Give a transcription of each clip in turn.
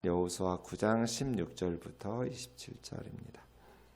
여호수아 9장 16절부터 27절입니다.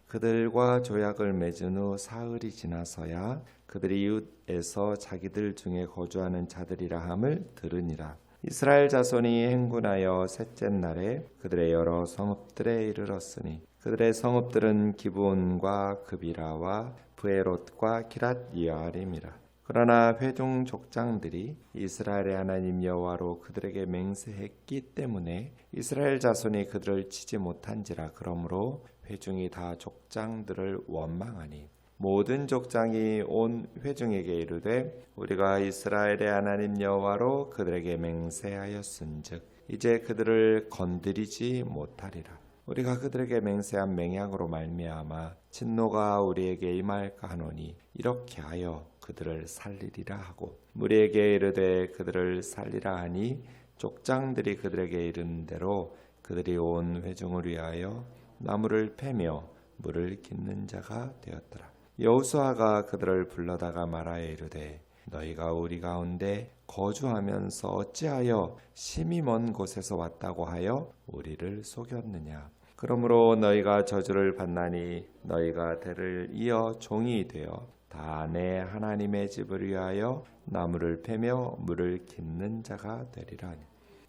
그들과 조약을 맺은 후 사흘이 지나서야 그들이 이웃에서 자기들 중에 거주하는 자들이라 함을 들으니라. 이스라엘 자손이 행군하여 셋째 날에 그들의 여러 성읍들에 이르렀으니 그들의 성읍들은 기브온과 그비라와 브에롯과 기랏 여아림이라. 그러나 회중 족장들이 이스라엘의 하나님 여호와로 그들에게 맹세했기 때문에 이스라엘 자손이 그들을 치지 못한지라. 그러므로 회중이 다 족장들을 원망하니 모든 족장이 온 회중에게 이르되 우리가 이스라엘의 하나님 여호와로 그들에게 맹세하였은즉 이제 그들을 건드리지 못하리라. 우리가 그들에게 맹세한 맹약으로 말미암아 진노가 우리에게 임할까 하노니 이렇게 하여 그들을 살리리라 하고 무리에게 이르되 그들을 살리라 하니 족장들이 그들에게 이른 대로 그들이 온 회중을 위하여 나무를 패며 물을 깃는 자가 되었더라. 여호수아가 그들을 불러다가 말하여 이르되 너희가 우리 가운데 거주하면서 어찌하여 심히 먼 곳에서 왔다고 하여 우리를 속였느냐. 그러므로 너희가 저주를 받나니 너희가 대를 이어 종이 되어 다 내 하나님의 집을 위하여 나무를 패며 물을 깃는 자가 되리라.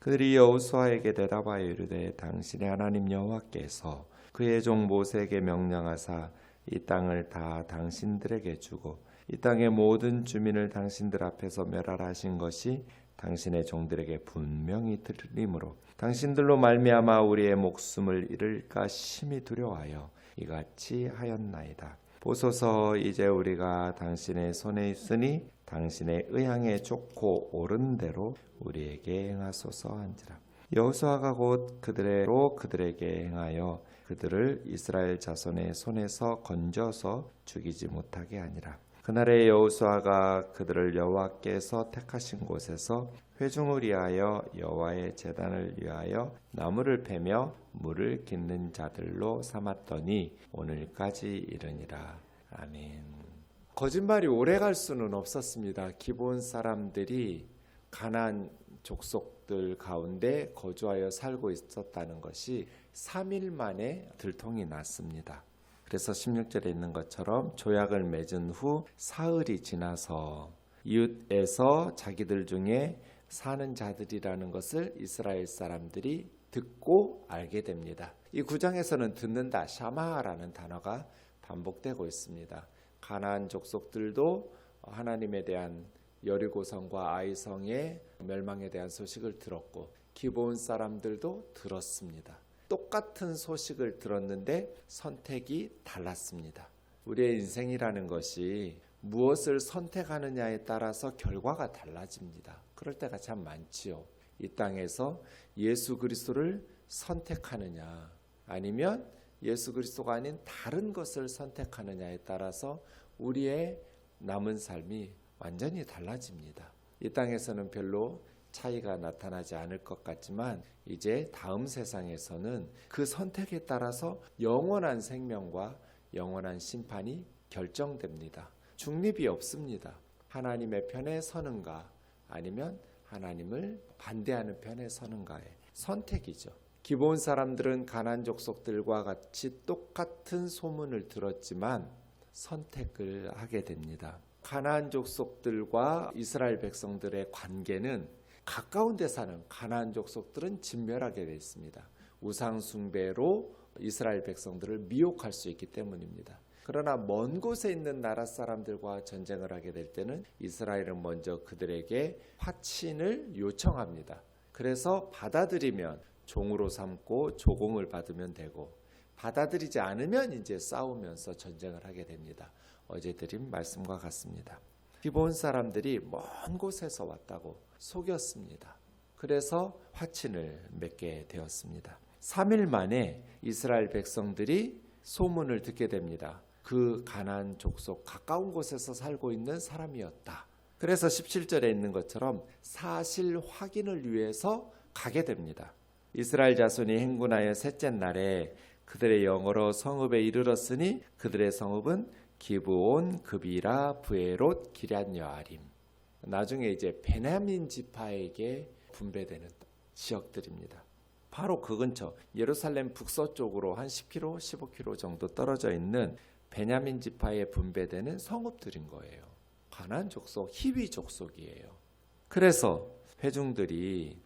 그들이 여호수아에게 대답하여 이르되 당신의 하나님 여호와께서 그의 종 모세에게 명령하사 이 땅을 다 당신들에게 주고 이 땅의 모든 주민을 당신들 앞에서 멸하신 것이 당신의 종들에게 분명히 들리므로 당신들로 말미암아 우리의 목숨을 잃을까 심히 두려워하여 이같이 하였나이다. 보소서 이제 우리가 당신의 손에 있으니 당신의 의향에 좋고 옳은 대로 우리에게 행하소서 한지라. 여호수아가 곧 그들에게 행하여 그들을 이스라엘 자손의 손에서 건져서 죽이지 못하게 하니라. 그날에 여호수아가 그들을 여호와께서 택하신 곳에서 회중을 위하여 여호와의 제단을 위하여 나무를 패며 물을 깃는 자들로 삼았더니 오늘까지 이르니라. 아멘. 거짓말이 오래갈 수는 없었습니다. 기브온 사람들이 가나안 족속들 가운데 거주하여 살고 있었다는 것이 3일 만에 들통이 났습니다. 그래서 16절에 있는 것처럼 조약을 맺은 후 사흘이 지나서 이웃에서 자기들 중에 사는 자들이라는 것을 이스라엘 사람들이 듣고 알게 됩니다. 이 9장에서는 듣는다, 샤마라는 단어가 반복되고 있습니다. 가나안 족속들도 하나님에 대한 여리고성과 아이성의 멸망에 대한 소식을 들었고 기브온 사람들도 들었습니다. 똑같은 소식을 들었는데 선택이 달랐습니다. 우리의 인생이라는 것이 무엇을 선택하느냐에 따라서 결과가 달라집니다. 그럴 때가 참 많지요. 이 땅에서 예수 그리스도를 선택하느냐 아니면 예수 그리스도가 아닌 다른 것을 선택하느냐에 따라서 우리의 남은 삶이 완전히 달라집니다. 이 땅에서는 별로 차이가 나타나지 않을 것 같지만 이제 다음 세상에서는 그 선택에 따라서 영원한 생명과 영원한 심판이 결정됩니다. 중립이 없습니다. 하나님의 편에 서는가 아니면 하나님을 반대하는 편에 서는가의 선택이죠. 기브온 사람들은 가나안 족속들과 같이 똑같은 소문을 들었지만 선택을 하게 됩니다. 가나안 족속들과 이스라엘 백성들의 관계는 가까운 데 사는 가나안 족속들은 진멸하게 되어 있습니다. 우상 숭배로 이스라엘 백성들을 미혹할 수 있기 때문입니다. 그러나 먼 곳에 있는 나라 사람들과 전쟁을 하게 될 때는 이스라엘은 먼저 그들에게 화친을 요청합니다. 그래서 받아들이면 종으로 삼고 조공을 받으면 되고 받아들이지 않으면 이제 싸우면서 전쟁을 하게 됩니다. 어제 드린 말씀과 같습니다. 기브온 사람들이 먼 곳에서 왔다고 속였습니다. 그래서 화친을 맺게 되었습니다. 3일 만에 이스라엘 백성들이 소문을 듣게 됩니다. 그 가나안 족속 가까운 곳에서 살고 있는 사람이었다. 그래서 17절에 있는 것처럼 사실 확인을 위해서 가게 됩니다. 이스라엘 자손이 행군하여 셋째 날에 그들의 영어로 성읍에 이르렀으니 그들의 성읍은 기브온, 그비라, 브에롯, 기럇 여아림. 나중에 이제 베냐민 지파에게 분배되는 지역들입니다. 바로 그 근처 예루살렘 북서쪽으로 한 10km, 15km 정도 떨어져 있는 베냐민 지파에 분배되는 성읍들인 거예요. 가나안 족속, 히위 족속이에요. 그래서 회중들이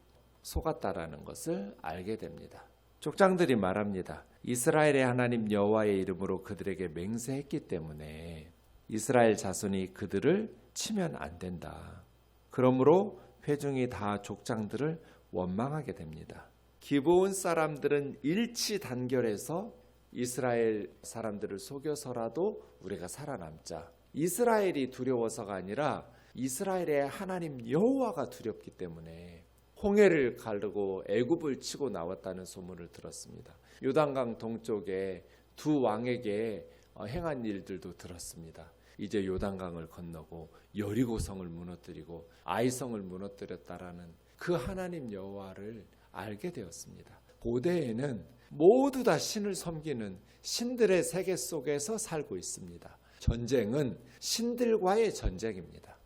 속았다라는 것을 알게 됩니다. 족장들이 말합니다. 이스라엘의 하나님 여호와의 이름으로 그들에게 맹세했기 때문에 이스라엘 자손이 그들을 치면 안 된다. 그러므로 회중이 다 족장들을 원망하게 됩니다. 기브온 사람들은 일치 단결해서 이스라엘 사람들을 속여서라도 우리가 살아남자. 이스라엘이 두려워서가 아니라 이스라엘의 하나님 여호와가 두렵기 때문에 홍해를 가르고 애굽을 치고 나왔다는 소문을 들었습니다. 요단강 동쪽에 두 왕에게 행한 일들도 들었습니다. 이제 요단강을 건너고 여리고성을 무너뜨리고 아이성을 무너뜨렸다라는 그 하나님 여호와를 알게 되었습니다. 고대에는 모두 다 신을 섬기는 신들의 세계 속에서 살고 있습니다. 전쟁은 신들과의 전쟁입니다.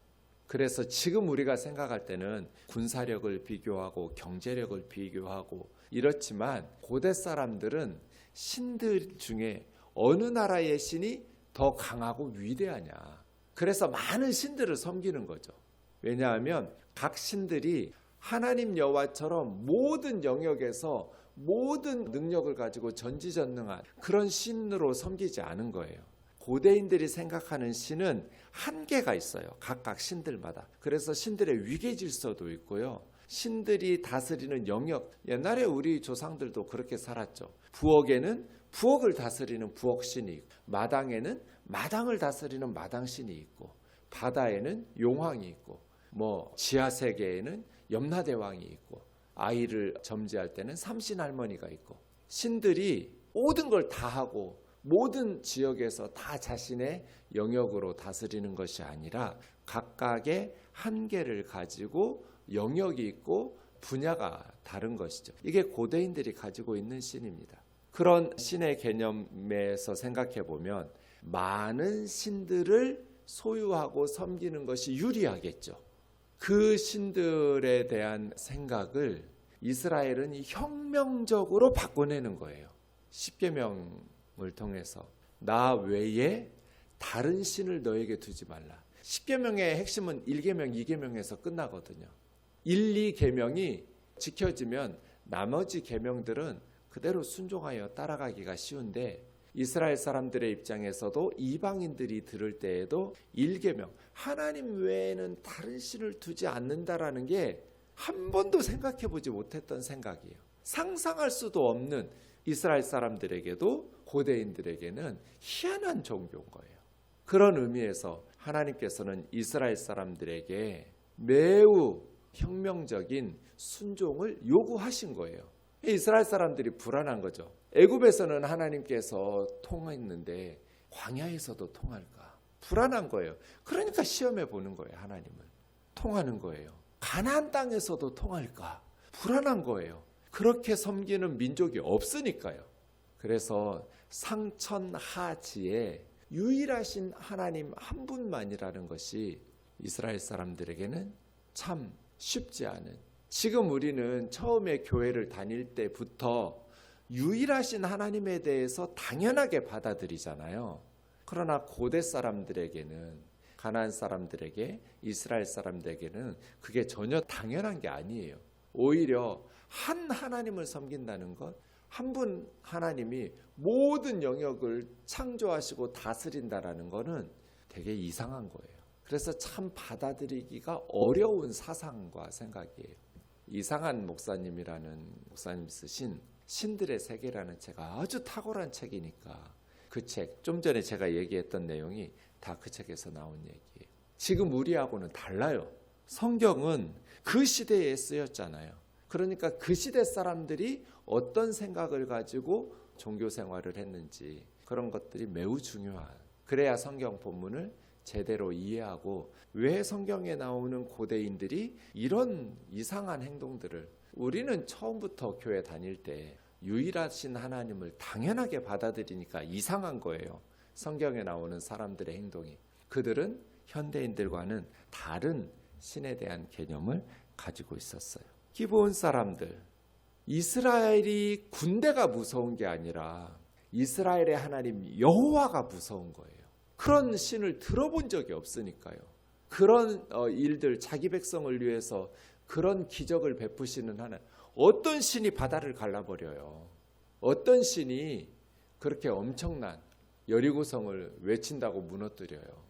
그래서 지금 우리가 생각할 때는 군사력을 비교하고 경제력을 비교하고 이렇지만 고대 사람들은 신들 중에 어느 나라의 신이 더 강하고 위대하냐. 그래서 많은 신들을 섬기는 거죠. 왜냐하면 각 신들이 하나님 여호와처럼 모든 영역에서 모든 능력을 가지고 전지전능한 그런 신으로 섬기지 않은 거예요. 고대인들이 생각하는 신은 한계가 있어요. 각각 신들마다. 그래서 신들의 위계 질서도 있고요. 신들이 다스리는 영역, 옛날에 우리 조상들도 그렇게 살았죠. 부엌에는 부엌을 다스리는 부엌신이 있고, 마당에는 마당을 다스리는 마당신이 있고, 바다에는 용왕이 있고, 지하 세계에는 염라대왕이 있고, 아이를 점지할 때는 삼신할머니가 있고, 신들이 모든 걸 다 하고 모든 지역에서 다 자신의 영역으로 다스리는 것이 아니라 각각의 한계를 가지고 영역이 있고 분야가 다른 것이죠. 이게 고대인들이 가지고 있는 신입니다. 그런 신의 개념에서 생각해 보면 많은 신들을 소유하고 섬기는 것이 유리하겠죠. 그 신들에 대한 생각을 이스라엘은 혁명적으로 바꿔내는 거예요. 십계명을 통해서 나 외에 다른 신을 너에게 두지 말라. 십계명의 핵심은 1계명, 2계명에서 끝나거든요. 1, 2계명이 지켜지면 나머지 계명들은 그대로 순종하여 따라가기가 쉬운데 이스라엘 사람들의 입장에서도 이방인들이 들을 때에도 1계명, 하나님 외에는 다른 신을 두지 않는다라는 게 한 번도 생각해 보지 못했던 생각이에요. 상상할 수도 없는 이스라엘 사람들에게도 고대인들에게는 희한한 종교인 거예요. 그런 의미에서 하나님께서는 이스라엘 사람들에게 매우 혁명적인 순종을 요구하신 거예요. 이스라엘 사람들이 불안한 거죠. 애굽에서는 하나님께서 통했는데 광야에서도 통할까? 불안한 거예요. 그러니까 시험해 보는 거예요. 하나님을. 통하는 거예요. 가나안 땅에서도 통할까? 불안한 거예요. 그렇게 섬기는 민족이 없으니까요. 그래서 상천하지에 유일하신 하나님 한 분만이라는 것이 이스라엘 사람들에게는 참 쉽지 않은, 지금 우리는 처음에 교회를 다닐 때부터 유일하신 하나님에 대해서 당연하게 받아들이잖아요. 그러나 고대 사람들에게는, 가나안 사람들에게, 이스라엘 사람들에게는 그게 전혀 당연한 게 아니에요. 오히려 한 하나님을 섬긴다는 것, 한 분 하나님이 모든 영역을 창조하시고 다스린다라는 것은 되게 이상한 거예요. 그래서 참 받아들이기가 어려운 사상과 생각이에요. 이상한 목사님이라는 목사님 쓰신 신들의 세계라는 책, 아주 탁월한 책이니까 그 책, 좀 전에 제가 얘기했던 내용이 다 그 책에서 나온 얘기예요. 지금 우리하고는 달라요. 성경은 그 시대에 쓰였잖아요. 그러니까 그 시대 사람들이 어떤 생각을 가지고 종교 생활을 했는지 그런 것들이 매우 중요한, 그래야 성경 본문을 제대로 이해하고 왜 성경에 나오는 고대인들이 이런 이상한 행동들을, 우리는 처음부터 교회 다닐 때 유일하신 하나님을 당연하게 받아들이니까 이상한 거예요. 성경에 나오는 사람들의 행동이. 그들은 현대인들과는 다른 신에 대한 개념을 가지고 있었어요. 기브온 사람들, 이스라엘이 군대가 무서운 게 아니라 이스라엘의 하나님 여호와가 무서운 거예요. 그런 신을 들어본 적이 없으니까요. 그런 일들, 자기 백성을 위해서 그런 기적을 베푸시는 하나님. 어떤 신이 바다를 갈라버려요? 어떤 신이 그렇게 엄청난 여리고성을 외친다고 무너뜨려요?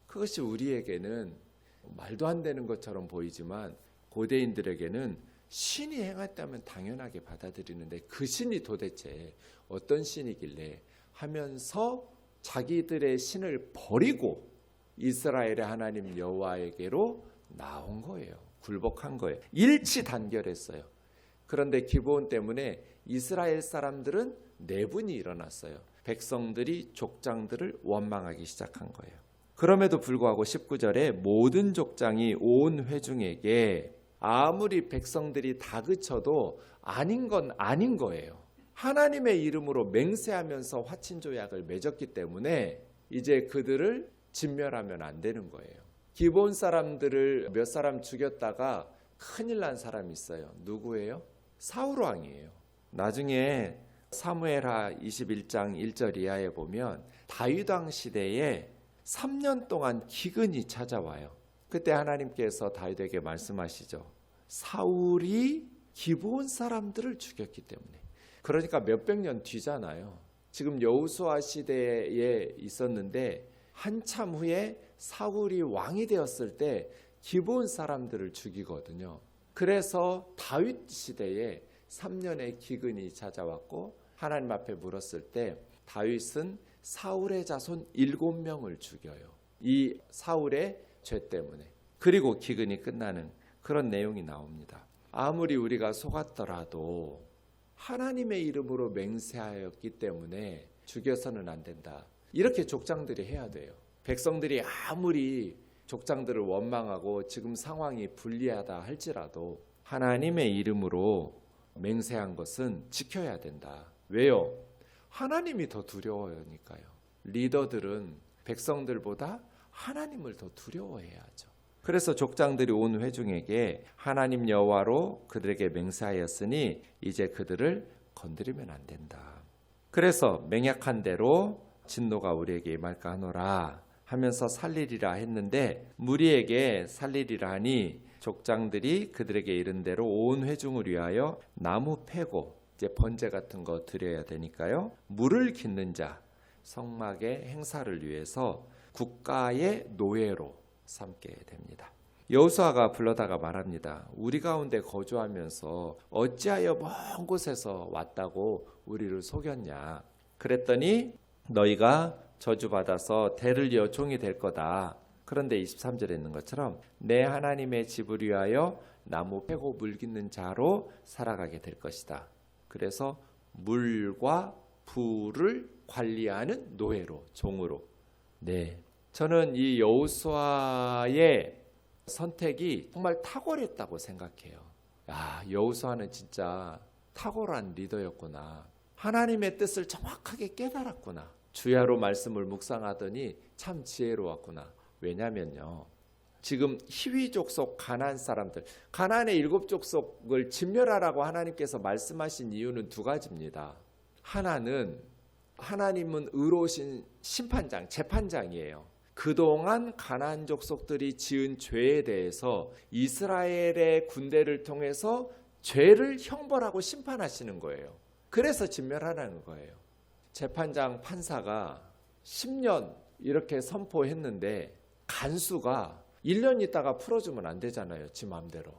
그것이 우리에게는 말도 안 되는 것처럼 보이지만 고대인들에게는 신이 행했다면 당연하게 받아들이는데 그 신이 도대체 어떤 신이길래 하면서 자기들의 신을 버리고 이스라엘의 하나님 여호와에게로 나온 거예요. 굴복한 거예요. 일치단결했어요. 그런데 기브온 때문에 이스라엘 사람들은 내분이 일어났어요. 백성들이 족장들을 원망하기 시작한 거예요. 그럼에도 불구하고 19절에 모든 족장이 온 회중에게 아무리 백성들이 다그쳐도 아닌 건 아닌 거예요. 하나님의 이름으로 맹세하면서 화친조약을 맺었기 때문에 이제 그들을 진멸하면 안 되는 거예요. 기브온 사람들을 몇 사람 죽였다가 큰일 난 사람이 있어요. 누구예요? 사울 왕이에요. 나중에 사무엘하 21장 1절 이하에 보면 다윗 왕 시대에 3년 동안 기근이 찾아와요. 그때 하나님께서 다윗에게 말씀하시죠. 사울이 기브온 사람들을 죽였기 때문에. 그러니까 몇백 년 뒤잖아요. 지금 여호수아 시대에 있었는데 한참 후에 사울이 왕이 되었을 때 기브온 사람들을 죽이거든요. 그래서 다윗 시대에 3년의 기근이 찾아왔고 하나님 앞에 물었을 때 다윗은 사울의 자손 7명을 죽여요. 이 사울의 죄 때문에. 그리고 기근이 끝나는 그런 내용이 나옵니다. 아무리 우리가 속았더라도 하나님의 이름으로 맹세하였기 때문에 죽여서는 안 된다. 이렇게 족장들이 해야 돼요. 백성들이 아무리 족장들을 원망하고 지금 상황이 불리하다 할지라도 하나님의 이름으로 맹세한 것은 지켜야 된다. 왜요? 하나님이 더 두려워하니까요. 리더들은 백성들보다 하나님을 더 두려워해야죠. 그래서 족장들이 온 회중에게 하나님 여호와로 그들에게 맹세하였으니 이제 그들을 건드리면 안 된다. 그래서 맹약한 대로 진노가 우리에게 임할까 하노라 하면서 살리리라 했는데 무리에게 살리리라 하니 족장들이 그들에게 이른 대로 온 회중을 위하여 나무 패고 이제 번제 같은 거 드려야 되니까요. 물을 깃는 자 성막의 행사를 위해서 국가의 노예로 삼게 됩니다. 여호수아가 불러다가 말합니다. 우리 가운데 거주하면서 어찌하여 먼 곳에서 왔다고 우리를 속였냐. 그랬더니 너희가 저주받아서 대를 이어 종이 될 거다. 그런데 23절에 있는 것처럼 내 하나님의 집을 위하여 나무 패고 물 깃는 자로 살아가게 될 것이다. 그래서 물과 불을 관리하는 노예로, 종으로. 네, 저는 이 여호수아의 선택이 정말 탁월했다고 생각해요. 여호수아는 진짜 탁월한 리더였구나. 하나님의 뜻을 정확하게 깨달았구나. 주야로 말씀을 묵상하더니 참 지혜로웠구나. 왜냐면요, 지금 히위 족속 가나안 사람들, 가나안의 7족속을 진멸하라고 하나님께서 말씀하신 이유는 두 가지입니다. 하나는 하나님은 의로우신 심판장, 재판장이에요. 그동안 가나안 족속들이 지은 죄에 대해서 이스라엘의 군대를 통해서 죄를 형벌하고 심판하시는 거예요. 그래서 진멸하라는 거예요. 재판장 판사가 10년 이렇게 선포했는데 간수가 1년 있다가 풀어주면 안 되잖아요. 지 마음대로.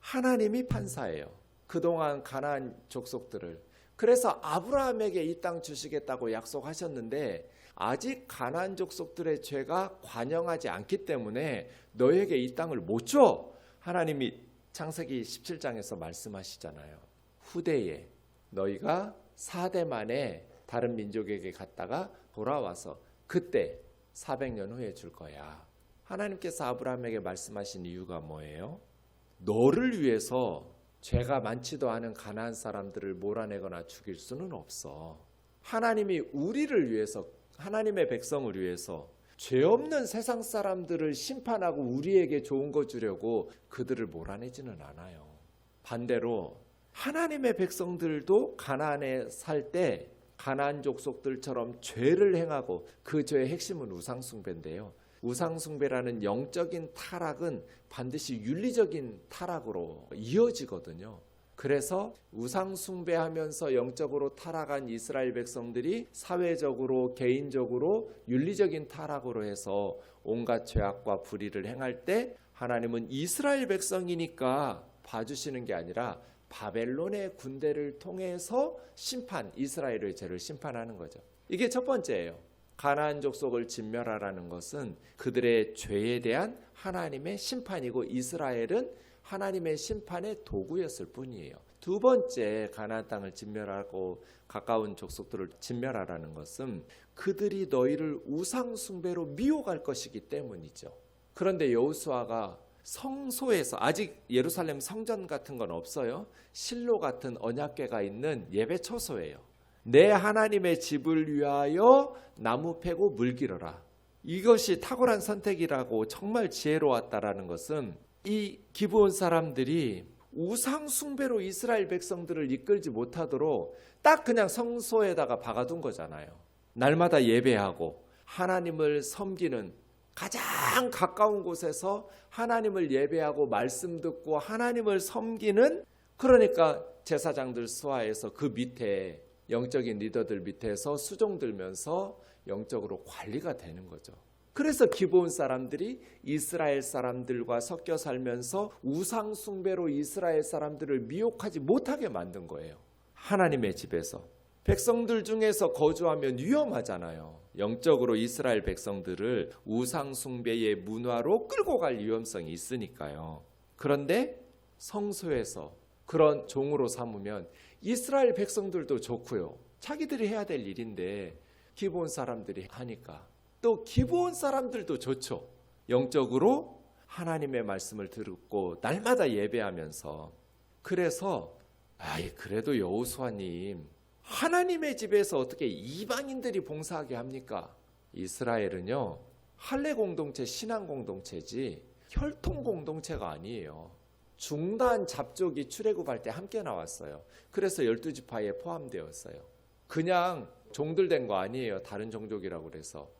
하나님이 판사예요. 그동안 가나안 족속들을. 그래서 아브라함에게 이 땅 주시겠다고 약속하셨는데 아직 가나안 족속들의 죄가 관영하지 않기 때문에 너에게 이 땅을 못 줘. 하나님이 창세기 17장에서 말씀하시잖아요. 후대에 너희가 4대 만에 다른 민족에게 갔다가 돌아와서 그때 400년 후에 줄 거야. 하나님께서 아브라함에게 말씀하신 이유가 뭐예요? 너를 위해서 죄가 많지도 않은 가나안 사람들을 몰아내거나 죽일 수는 없어. 하나님이 우리를 위해서, 하나님의 백성을 위해서 죄 없는 세상 사람들을 심판하고 우리에게 좋은 거 주려고 그들을 몰아내지는 않아요. 반대로 하나님의 백성들도 가나안에 살 때 가나안 족속들처럼 죄를 행하고 그 죄의 핵심은 우상숭배인데요. 우상숭배라는 영적인 타락은 반드시 윤리적인 타락으로 이어지거든요. 그래서 우상숭배하면서 영적으로 타락한 이스라엘 백성들이 사회적으로 개인적으로 윤리적인 타락으로 해서 온갖 죄악과 불의를 행할 때 하나님은 이스라엘 백성이니까 봐주시는 게 아니라 바벨론의 군대를 통해서 이스라엘의 죄를 심판하는 거죠. 이게 첫 번째예요. 가나안 족속을 진멸하라는 것은 그들의 죄에 대한 하나님의 심판이고 이스라엘은 하나님의 심판의 도구였을 뿐이에요. 두 번째, 가나안 땅을 진멸하고 가까운 족속들을 진멸하라는 것은 그들이 너희를 우상 숭배로 미혹할 것이기 때문이죠. 그런데 여호수아가 성소에서, 아직 예루살렘 성전 같은 건 없어요. 실로 같은 언약궤가 있는 예배 처소예요. 내 하나님의 집을 위하여 나무 패고 물 기르라. 이것이 탁월한 선택이라고 정말 지혜로웠다라는 것은 이 기브온 사람들이 우상 숭배로 이스라엘 백성들을 이끌지 못하도록 딱 그냥 성소에다가 박아둔 거잖아요. 날마다 예배하고 하나님을 섬기는, 가장 가까운 곳에서 하나님을 예배하고 말씀 듣고 하나님을 섬기는, 그러니까 제사장들 수하에서 그 밑에 영적인 리더들 밑에서 수종 들면서 영적으로 관리가 되는 거죠. 그래서 기브온 사람들이 이스라엘 사람들과 섞여 살면서 우상 숭배로 이스라엘 사람들을 미혹하지 못하게 만든 거예요. 하나님의 집에서 백성들 중에서 거주하면 위험하잖아요. 영적으로 이스라엘 백성들을 우상 숭배의 문화로 끌고 갈 위험성이 있으니까요. 그런데 성소에서 그런 종으로 삼으면 이스라엘 백성들도 좋고요. 자기들이 해야 될 일인데 기브온 사람들이 하니까 또 기브온 사람들도 좋죠. 영적으로 하나님의 말씀을 듣고 날마다 예배하면서. 그래서 그래도 여호수아님, 하나님의 집에서 어떻게 이방인들이 봉사하게 합니까? 이스라엘은요, 할례 공동체, 신앙 공동체지 혈통 공동체가 아니에요. 중단 잡족이 출애굽할 때 함께 나왔어요. 그래서 12지파에 포함되었어요. 그냥 종들 된 거 아니에요. 다른 종족이라고 그래서.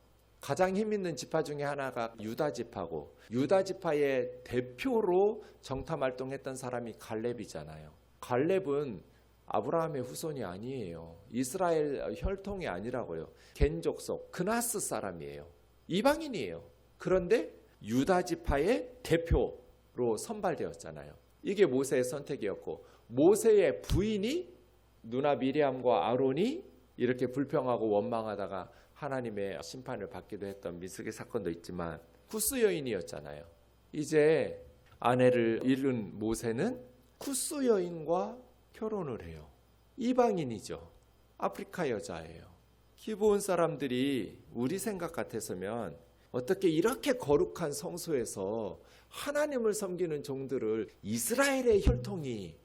가장 힘 있는 지파 중에 하나가 유다 지파고, 유다 지파의 대표로 정탐 활동했던 사람이 갈렙이잖아요. 갈렙은 아브라함의 후손이 아니에요. 이스라엘 혈통이 아니라고요. 겐 족속, 그나스 사람이에요. 이방인이에요. 그런데 유다 지파의 대표로 선발되었잖아요. 이게 모세의 선택이었고, 모세의 부인이 누나 미리암과 아론이 이렇게 불평하고 원망하다가 하나님의 심판을 받기도 했던 민수기 사건도 있지만 쿠스 여인이었잖아요. 이제 아내를 잃은 모세는 쿠스 여인과 결혼을 해요. 이방인이죠. 아프리카 여자예요. 기브온 사람들이 우리 생각 같아서면 어떻게 이렇게 거룩한 성소에서 하나님을 섬기는 종들을 이스라엘의 혈통이,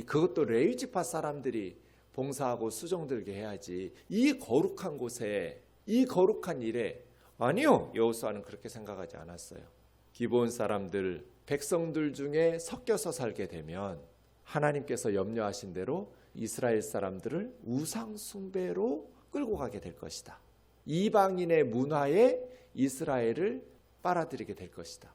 그것도 레위 지파 사람들이 봉사하고 수종들게 해야지, 이 거룩한 곳에, 이 거룩한 일에. 아니요, 여호수아는 그렇게 생각하지 않았어요. 기브온 사람들, 백성들 중에 섞여서 살게 되면 하나님께서 염려하신 대로 이스라엘 사람들을 우상 숭배로 끌고 가게 될 것이다. 이방인의 문화에 이스라엘을 빨아들이게 될 것이다.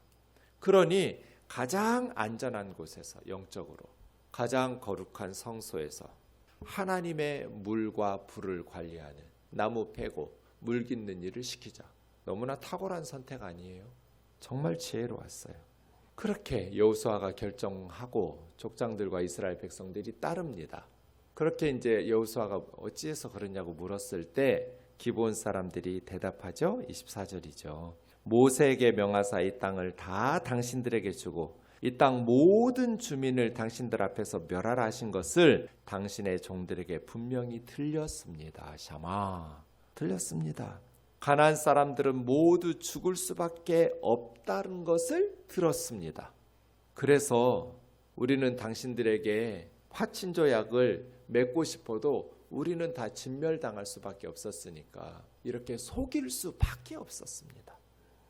그러니 가장 안전한 곳에서, 영적으로 가장 거룩한 성소에서 하나님의 물과 불을 관리하는, 나무 패고 물 깃는 일을 시키자. 너무나 탁월한 선택 아니에요? 정말 지혜로웠어요. 그렇게 여호수아가 결정하고 족장들과 이스라엘 백성들이 따릅니다. 그렇게 이제 여호수아가 어찌해서 그러냐고 물었을 때 기브온 사람들이 대답하죠. 24절이죠. 모세에게 명하사 이 땅을 다 당신들에게 주고 이 땅 모든 주민을 당신들 앞에서 멸하라 하신 것을 당신의 종들에게 분명히 들렸습니다. 샤마, 들렸습니다. 가나안 사람들은 모두 죽을 수밖에 없다는 것을 들었습니다. 그래서 우리는 당신들에게 화친조약을 맺고 싶어도 우리는 다 진멸당할 수밖에 없었으니까 이렇게 속일 수밖에 없었습니다.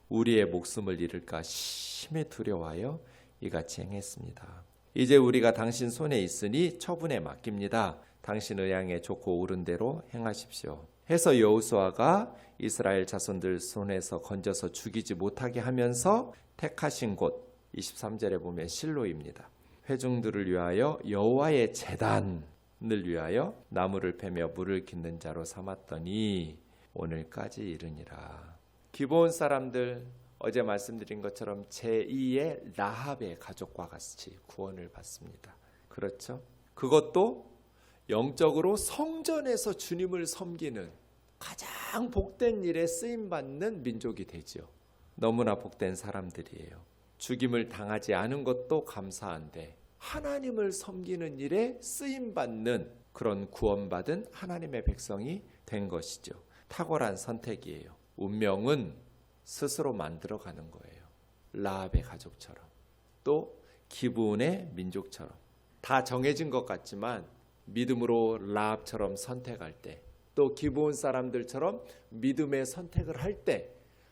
우리의 목숨을 잃을까 심히 두려워하여 이같이 행했습니다. 이제 우리가 당신 손에 있으니 처분에 맡깁니다. 당신 의향에 좋고 옳은 대로 행하십시오. 해서 여호수아가 이스라엘 자손들 손에서 건져서 죽이지 못하게 하면서 택하신 곳 23절에 보면 실로입니다. 회중들을 위하여 여호와의 제단을 위하여 나무를 패며 물을 깃는 자로 삼았더니 오늘까지 이르니라. 기브온 사람들 어제 말씀드린 것처럼 제2의 라합의 가족과 같이 구원을 받습니다. 그렇죠? 그것도 영적으로 성전에서 주님을 섬기는 가장 복된 일에 쓰임받는 민족이 되죠. 너무나 복된 사람들이에요. 죽임을 당하지 않은 것도 감사한데 하나님을 섬기는 일에 쓰임받는 그런 구원받은 하나님의 백성이 된 것이죠. 탁월한 선택이에요. 운명은 스스로 만들어가는 거예요. 라합의 가족처럼 또 기브온의 민족처럼 다 정해진 것 같지만 믿음으로 라합처럼 선택할 때 또 기브온 사람들처럼 믿음의 선택을 할 때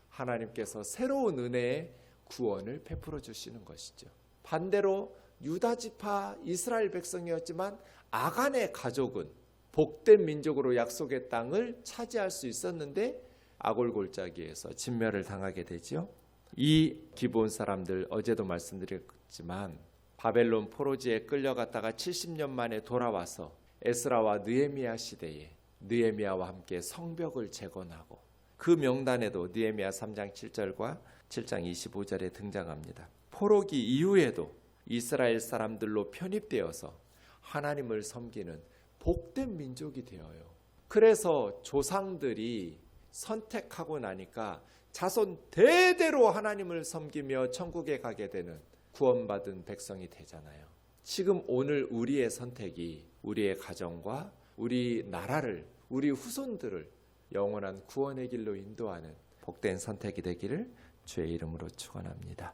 하나님께서 새로운 은혜의 구원을 베풀어 주시는 것이죠. 반대로 유다 지파 이스라엘 백성이었지만 아간의 가족은 복된 민족으로 약속의 땅을 차지할 수 있었는데 아골골짜기에서 진멸을 당하게 되죠. 이 기브온 사람들 어제도 말씀드렸지만 바벨론 포로지에 끌려갔다가 70년 만에 돌아와서 에스라와 느헤미야 시대에 느헤미야와 함께 성벽을 재건하고 그 명단에도 느헤미야 3장 7절과 7장 25절에 등장합니다. 포로기 이후에도 이스라엘 사람들로 편입되어서 하나님을 섬기는 복된 민족이 되어요. 그래서 조상들이 선택하고 나니까 자손 대대로 하나님을 섬기며 천국에 가게 되는 구원받은 백성이 되잖아요. 지금 오늘 우리의 선택이 우리의 가정과 우리 나라를, 우리 후손들을 영원한 구원의 길로 인도하는 복된 선택이 되기를 주의 이름으로 축원합니다.